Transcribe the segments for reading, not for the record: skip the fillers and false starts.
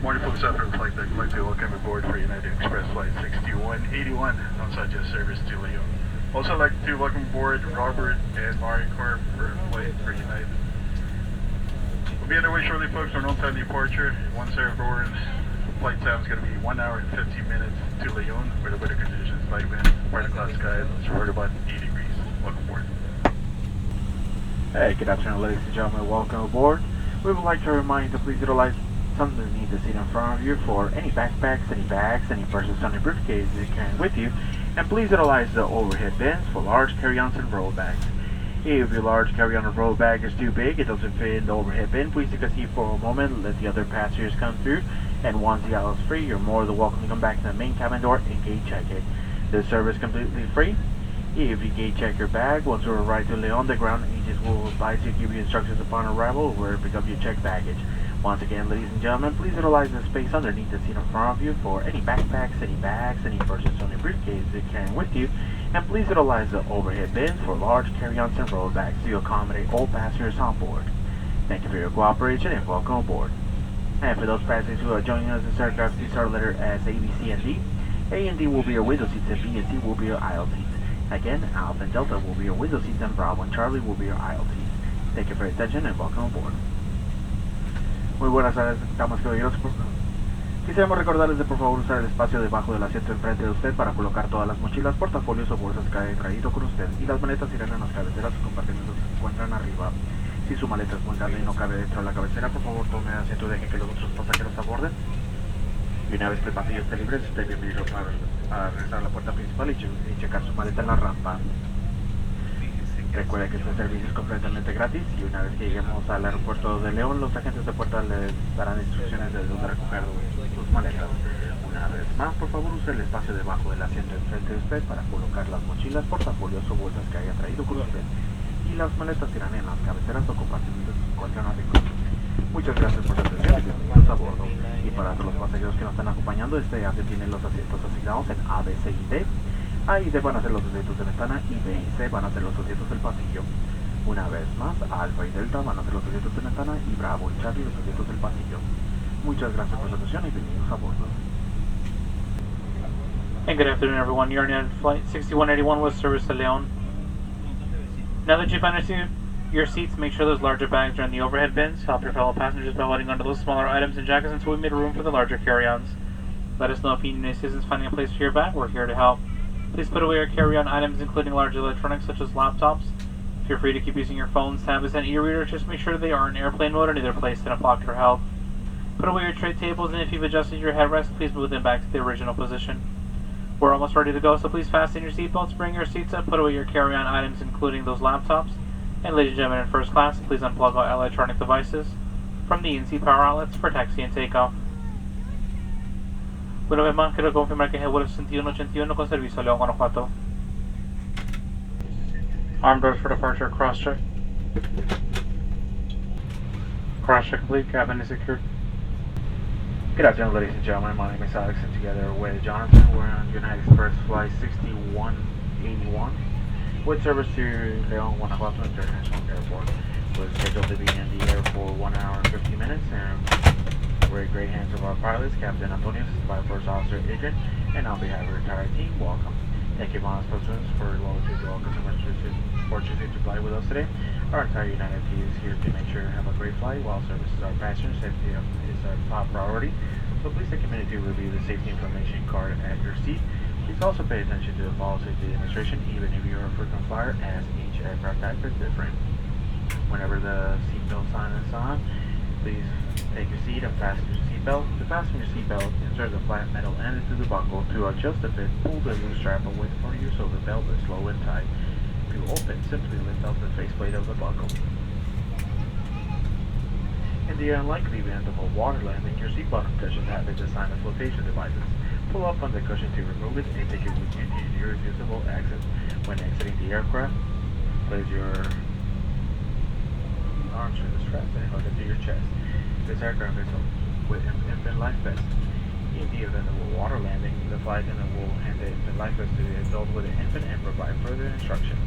Morning, folks. After the flight deck, I'd like to welcome aboard for United Express Flight 6181 on Southwest service to Lyon. Also, I'd like to welcome aboard Robert and Mari Corp for a flight for United. We'll be underway shortly, folks, for an on-time departure. Once they're aboard, flight time is going to be 1 hour and 15 minutes to Lyon, where the weather conditions, light wind, partly cloud skies, it's right about 80 degrees. Welcome aboard. Hey, good afternoon, ladies and gentlemen. Welcome aboard. We would like to remind you to please utilize something underneath the seat in front of you for any backpacks, any bags, any purses, any briefcases you're carrying with you, and please utilize the overhead bins for large carry-ons and roll bags. If your large carry-on or roll bag is too big, it doesn't fit in the overhead bin, please take a seat for a moment, let the other passengers come through, and once the aisle is free, you're more than welcome to come back to the main cabin door and gate check it. This service is completely free. If you gate check your bag, once you arrive to Lyon, the ground agents will advise you to give you instructions upon arrival where to pick up your checked baggage. Once again, ladies and gentlemen, please utilize the space underneath the seat in front of you for any backpacks, any bags, any purses, any briefcases you're carrying with you, and please utilize the overhead bins for large carry-ons and roll bags to accommodate all passengers on board. Thank you for your cooperation and welcome aboard. And for those passengers who are joining us, this aircraft seats are lettered as A, B, C, and D. A and D will be your window seats, and B and C will be your aisle seats. Again, Alpha and Delta will be your window seats, and Bravo and Charlie will be your aisle seats. Thank you for your attention and welcome aboard. Muy buenas tardes, damas y caballeros. Quisiéramos recordarles de por favor usar el espacio debajo del asiento enfrente de usted para colocar todas las mochilas, portafolios o bolsas que haya traído con usted, y las maletas irán en las cabeceras o compartimentos que se encuentran arriba. Si su maleta es muy grande y no cabe dentro de la cabecera, por favor tome asiento y deje que los otros pasajeros aborden. Y una vez que el pasillo esté libre, es usted bienvenido a regresar a la puerta principal y checar su maleta en la rampa. Recuerde que este servicio es completamente gratis y una vez que lleguemos al aeropuerto de León, los agentes de puerta les darán instrucciones de dónde recoger sus maletas. Una vez más, por favor, use el espacio debajo del asiento enfrente de usted para colocar las mochilas, portafolios o bolsas que haya traído con usted. Y las maletas irán en las cabeceras o compartimentos que se encuentran arriba. Muchas gracias por su atención y bienvenidos a bordo. Y para todos los pasajeros que nos están acompañando, este AVE tiene los asientos asignados en A, B, C y D. A y D van a ser los asientos de ventana y B y C van a ser los asientos del pasillo. Una vez más, Alfa y Delta van a ser los asientos de ventana y Bravo y Charlie los asientos del pasillo. Muchas gracias por su atención y bienvenidos a bordo. And good afternoon, everyone. You're on Flight 6181 with service to León. Now that you've found your seats, make sure those larger bags are in the overhead bins. Help your fellow passengers by holding onto those smaller items and jackets until we made room for the larger carry-ons. Let us know if you need assistance finding a place for your bag. We're here to help. Please put away your carry-on items, including large electronics such as laptops. Feel free to keep using your phones, tablets, and e-readers. Just make sure they are in airplane mode and either placed in a pocket or held. Put away your tray tables, and if you've adjusted your headrest, please move them back to the original position. We're almost ready to go, so please fasten your seatbelts, bring your seats up, put away your carry-on items, including those laptops. And ladies and gentlemen in first class, please unplug all electronic devices from the in-seat power outlets for taxi and takeoff. Una vez más, quiero confirmar que es el vuelo 6181 con servicio a León, Guanajuato. Arm doors for departure, cross-check. Cross-check complete, cabin is secured. Good afternoon, ladies and gentlemen. My name is Alex, and together with Jonathan, we're on United Express Flight 6181 with service to León, Guanajuato International Airport. We're scheduled to be in the air for 1 hour and 50 minutes, and we're in great hands of our pilots, Captain Antonio, Flight First Officer Adrian, and on behalf of the entire team, welcome. Thank you, Monas Presidents, for loyalty to all customers for choosing to fly with us today. Our entire United team is here to make sure you have a great flight while services our passengers. Safety is our top priority, so please take a minute to review the safety information card at your seat. Please also pay attention to the policy of the administration, even if you're a frequent flyer, as each aircraft type is different. Whenever the seatbelt sign is on, please take your seat and fasten your seatbelt. To fasten your seatbelt, insert the flat metal end into the buckle. To adjust the fit, pull the loose strap away from you so the belt is low and tight. To open, simply lift up the faceplate of the buckle. In the unlikely event of a water landing, your seat bottom cushion has been designed as flotation devices. Pull up on the cushion to remove it and take it with you to your reusable exit. When exiting the aircraft, place your arms through the strap and hug it to your chest. This aircraft is with infant life vest. In the event of a water landing, the flight attendant will hand the infant life vest to the adult with the infant and provide further instructions.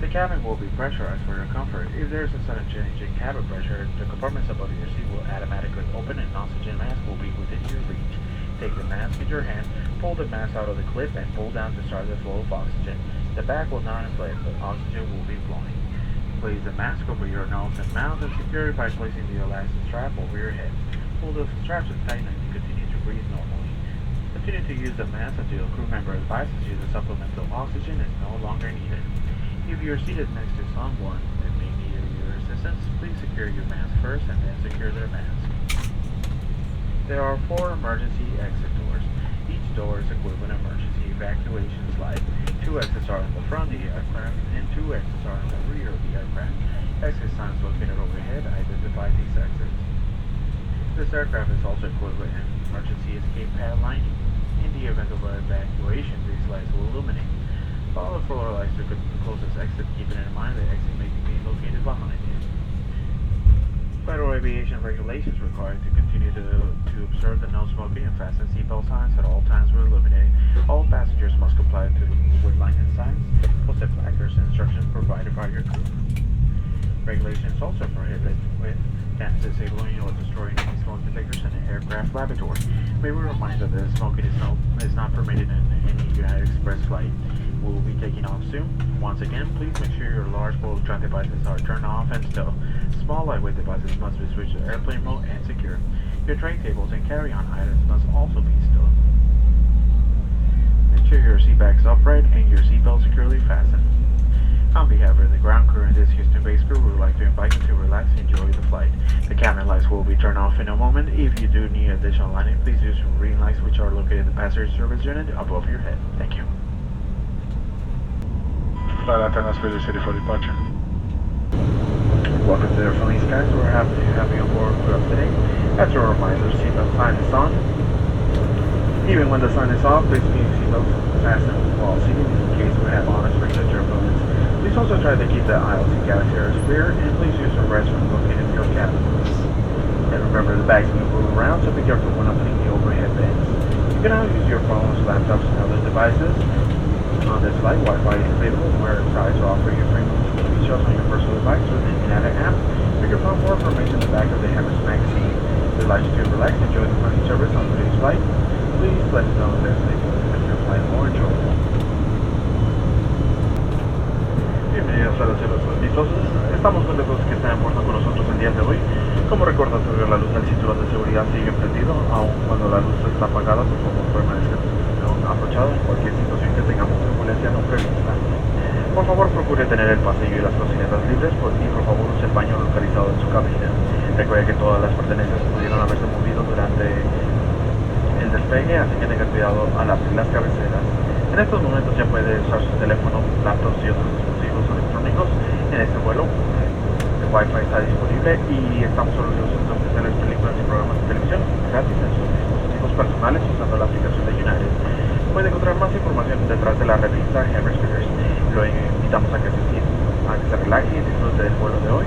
The cabin will be pressurized for your comfort. If there is a sudden change in cabin pressure, the compartments above your seat will automatically open and oxygen mask in your hand, pull the mask out of the clip and pull down to start the flow of oxygen. The bag will not inflate, but oxygen will be flowing. Place the mask over your nose and mouth and secure it by placing the elastic strap over your head. Pull the straps in tight and continue to breathe normally. Continue to use the mask until a crew member advises you that supplemental oxygen is no longer needed. If you are seated next to someone that may need your assistance, please secure your mask first and then secure their mask. There are 4 emergency exit doors. Each door is equipped with an emergency evacuation slide. 2 exits are in the front of the aircraft and 2 exits are in the rear of the aircraft. Exit signs located overhead identify these exits. This aircraft is also equipped with an emergency escape pad lining. In the event of an evacuation, these lights will illuminate. Follow the floor lights to the closest exit, keeping in mind the exit may be located behind you. Federal aviation regulations require you to continue to observe the no smoking and fasten seatbelt signs at all times were illuminated. All passengers must comply with lighting signs, posted placards, and instructions provided by your crew. Regulations also prohibit disabling or destroying any smoke detectors in an aircraft laboratory. May we remind that smoking is not permitted in any United Express flight. We will be taking off soon. Once again, please make sure your large electronic devices are turned off and still. Small lightweight devices must be switched to airplane mode and secure. Your tray tables and carry-on items must also be still. Make sure your seat back is upright and your seatbelt securely fastened. On behalf of the ground crew and this Houston-based crew, we would like to invite you to relax and enjoy the flight. The cabin lights will be turned off in a moment. If you do need additional lighting, please use reading lights which are located in the passenger service unit above your head. Thank you. Flight attendants, please ready for departure. Welcome to the friendly skies. We're happy to have you on board with us today. As a reminder, seatbelt sign is on. Even when the sign is off, please keep seatbelts fastened while seated in case we have unexpected turbulence. Please also try to keep the aisles and galley areas clear, and please use a restroom located in your cabin. And remember, the bags will move around, so be careful when opening the overhead bins. You can now use your phones, laptops, and other devices. On this flight, Wi-Fi is available where sites offer you free features on your personal device with the United app. You can find more information in the back of the Hammer's magazine. We'd like you to relax and enjoy the friendly service on today's flight. Please let us know if there's anything to make your flight more enjoyable. Bienvenidos a los cielos amistosos. Estamos contentos que estén a bordo con nosotros el día de hoy. Como recordatorio, la luz del cinturón de seguridad sigue prendido, aun cuando la luz está apagada. Por favor, permanezca abrochado en cualquier situación que tengamos turbulencia no prevista. Por favor, procure tener el pasillo y las cocinetas libres y por favor use el baño localizado en su cabina. Recuerde que todas las pertenencias pudieron haberse movido durante el despegue, así que tenga cuidado al abrir las cabeceras. En estos momentos ya puede usar su teléfono, laptops y otros dispositivos electrónicos. En este vuelo el Wi-Fi está disponible y estamos orgullosos de ofrecerles películas y programas de televisión gratis en sus dispositivos personales usando la aplicación de United. Puede encontrar más información detrás de la revista Embraer. Lo invitamos a que se relaje y disfrute del vuelo de hoy.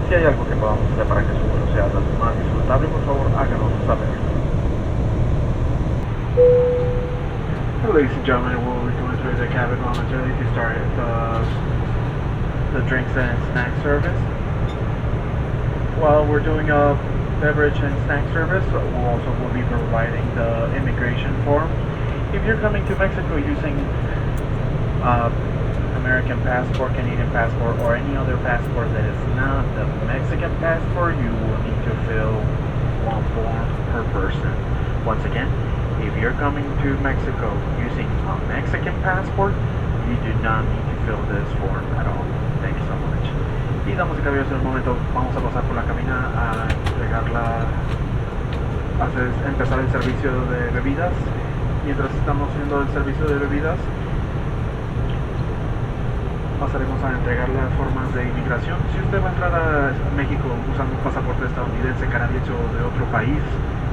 Si hay algo que podamos hacer para que su vuelo sea más disfrutable, por favor háganos saber. Ladies and gentlemen, we'll be going through the cabin momentarily to start the drinks and snack service. While we're doing a beverage and snack service, we'll also be providing the immigration form. If you're coming to Mexico using American passport, Canadian passport, or any other passport that is not the Mexican passport, you will need to fill one form per person. Once again, if you're coming to Mexico using a Mexican passport, you do not need to fill this form at all. Thank you so much. Y damas y caballeros, en el momento vamos a pasar por la cabina a empezar el servicio de bebidas. Mientras estamos haciendo el servicio de bebidas, pasaremos a entregar las formas de inmigración. Si usted va a entrar a México usando un pasaporte estadounidense, canadiense o de otro país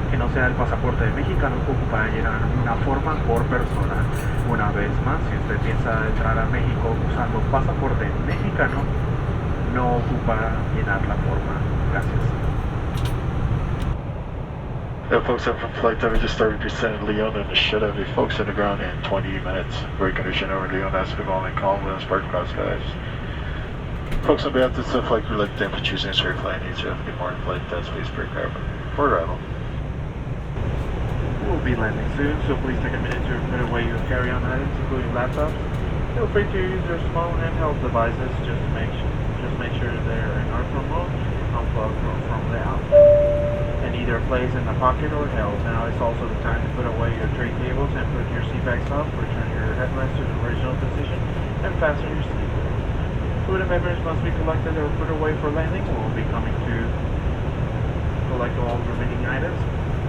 que no sea el pasaporte mexicano, ocupa llenar una forma por persona. Una vez más, si usted piensa entrar a México usando pasaporte mexicano, no ocupa llenar la forma. Gracias. Yeah, folks, I'm from Flight 7, just started descending Leon, and the shit out of you folks on the ground in 20 minutes. Great condition over Leon, that's the only calm, Leon, spark cross guys. Folks, on behalf of the flight crew, like them for choosing this flight needs you. Good morning, flight, that's space break carbon. For arrival. will be landing soon, so please take a minute to put away your carry-on items, including laptops. Feel free to use your small handheld devices, just make sure they're in airplane mode, unplugged from the out, and either placed in the pocket or held. Now is also the time to put away your tray tables and put your seat backs up, return your headlamps to the original position, and fasten your seatbelt. Food and beverage must be collected or put away for landing. We'll be coming to collect all remaining items.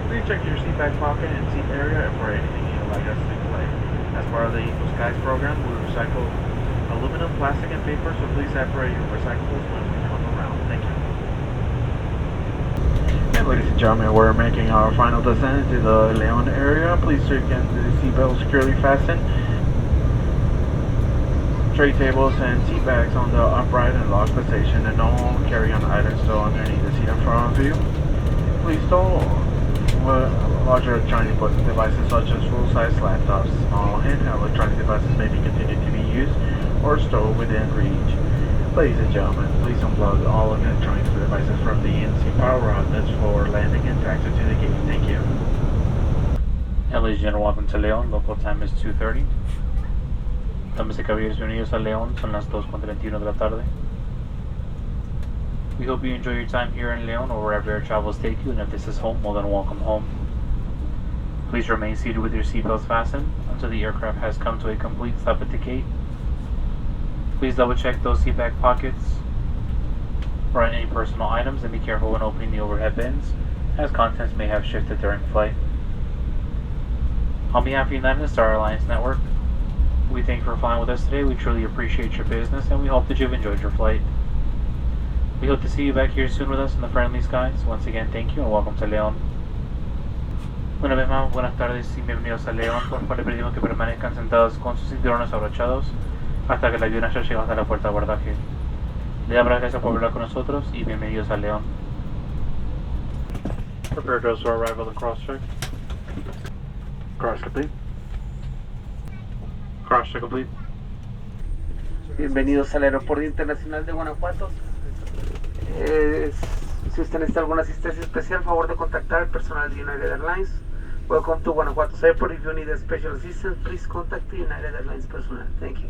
Please check your seat back pocket and seat area for anything you'd like us to collect. As part of the Equal Skies program, we recycle aluminum, plastic, and paper, so please separate your recyclables when we come around. Thank you. And ladies and gentlemen, we're making our final descent into the Leon area. Please check in the seatbelt securely fastened. Tray tables and seat bags on the upright and locked position, and all carry-on items still underneath the seat in front of you. Please store larger electronic devices such as full-size laptops. Small handheld electronic devices may be continued to be used or stored within reach. Ladies and gentlemen, please unplug all electronic devices from the NC power outlets for landing and taxi to the gate. Thank you. Ladies and gentlemen, welcome to Leon. Local time is 2:30. Damas y caballeros, bienvenidos a León. Son las 2:31 de la tarde. We hope you enjoy your time here in León or wherever your travels take you, and if this is home, well then welcome home. Please remain seated with your seatbelts fastened until the aircraft has come to a complete stop at the gate. Please double check those seat back pockets for any personal items, and be careful when opening the overhead bins, as contents may have shifted during flight. On behalf of United and Star Alliance Network, we thank you for flying with us today. We truly appreciate your business, and we hope that you've enjoyed your flight. We hope to see you back here soon with us in the friendly skies. Once again, thank you and welcome to León. Una vez más, buenas tardes y bienvenidos a León. Por favor, le pedimos que permanezcan sentados con sus cinturones abrochados hasta que el avión haya llegado hasta la puerta de abordaje. Le damos las gracias por volar con nosotros y bienvenidos a León. Prepare those for arrival and cross-check. Cross complete. Cross-check complete. Bienvenidos al Aeropuerto Internacional de Guanajuato. Si usted necesita alguna asistencia especial, favor de contactar al personal de United Airlines. Welcome to Guanajuato's airport. If you need a special assistance, please contact the United Airlines personnel. Thank you.